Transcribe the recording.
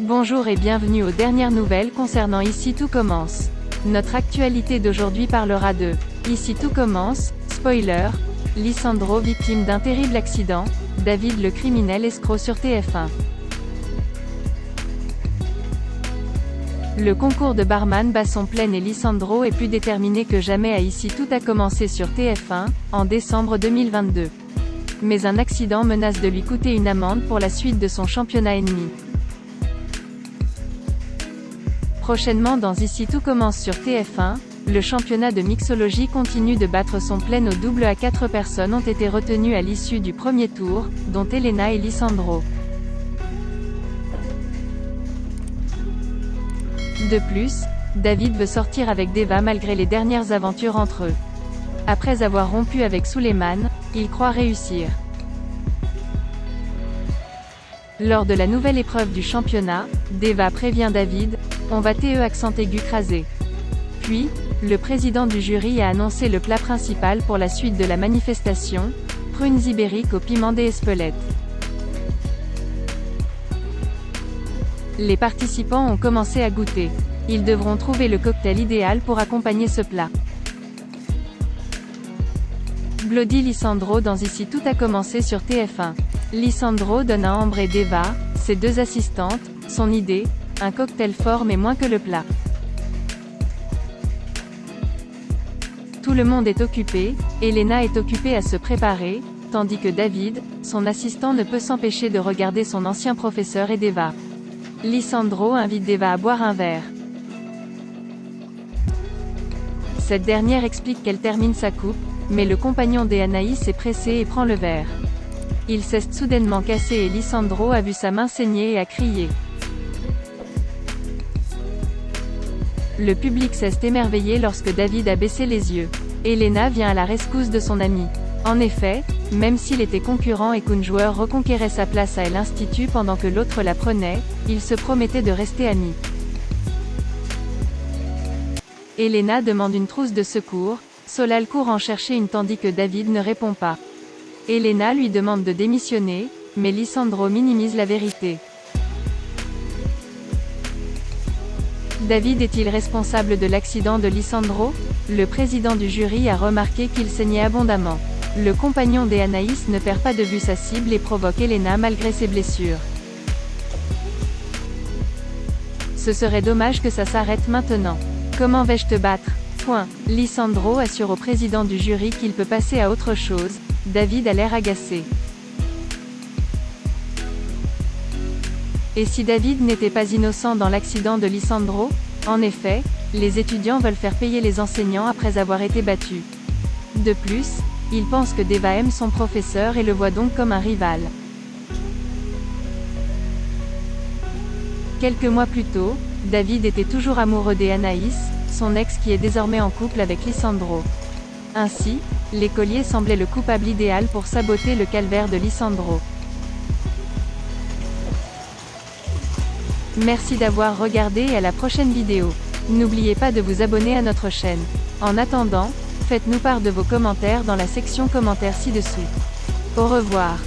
Bonjour et bienvenue aux dernières nouvelles concernant Ici tout commence. Notre actualité d'aujourd'hui parlera de Ici tout commence, spoiler, Lisandro victime d'un terrible accident, David le criminel escroc sur TF1. Le concours de barman bat son plein et Lisandro est plus déterminé que jamais à Ici tout a commencé sur TF1, en décembre 2022. Mais un accident menace de lui coûter une amende pour la suite de son championnat ennemi. Prochainement dans Ici tout commence sur TF1, le championnat de mixologie continue de battre son plein au double à 4 personnes ont été retenues à l'issue du premier tour, dont Elena et Lisandro. De plus, David veut sortir avec Deva malgré les dernières aventures entre eux. Après avoir rompu avec Suleiman, il croit réussir. Lors de la nouvelle épreuve du championnat, Deva prévient David, on va te accent aigu crasé. Puis, le président du jury a annoncé le plat principal pour la suite de la manifestation, prunes ibériques au piment des Espelettes. Les participants ont commencé à goûter. Ils devront trouver le cocktail idéal pour accompagner ce plat. Bloody Lisandro dans Ici tout a commencé sur TF1. Lisandro donne à Ambre et Deva, ses deux assistantes, son idée, un cocktail fort mais moins que le plat. Tout le monde est occupé, Elena est occupée à se préparer, tandis que David, son assistant ne peut s'empêcher de regarder son ancien professeur et Deva. Lisandro invite Deva à boire un verre. Cette dernière explique qu'elle termine sa coupe, mais le compagnon d'Anaïs est pressé et prend le verre. Il s'est soudainement cassé et Lisandro a vu sa main saigner et a crié. Le public s'est émerveillé lorsque David a baissé les yeux. Elena vient à la rescousse de son ami. En effet, même s'il était concurrent et qu'un joueur reconquérait sa place à l'Institut pendant que l'autre la prenait, il se promettait de rester amis. Elena demande une trousse de secours, Solal court en chercher une tandis que David ne répond pas. Elena lui demande de démissionner, mais Lisandro minimise la vérité. David est-il responsable de l'accident de Lisandro? Le président du jury a remarqué qu'il saignait abondamment. Le compagnon d'Anaïs ne perd pas de vue sa cible et provoque Elena malgré ses blessures. Ce serait dommage que ça s'arrête maintenant. Comment vais-je te battre? Lisandro assure au président du jury qu'il peut passer à autre chose. David a l'air agacé. Et si David n'était pas innocent dans l'accident de Lisandro? En effet, les étudiants veulent faire payer les enseignants après avoir été battus. De plus, ils pensent que Deva aime son professeur et le voit donc comme un rival. Quelques mois plus tôt, David était toujours amoureux d'Anaïs, son ex qui est désormais en couple avec Lisandro. Ainsi, l'écolier semblait le coupable idéal pour saboter le calvaire de Lisandro. Merci d'avoir regardé et à la prochaine vidéo. N'oubliez pas de vous abonner à notre chaîne. En attendant, faites-nous part de vos commentaires dans la section commentaires ci-dessous. Au revoir.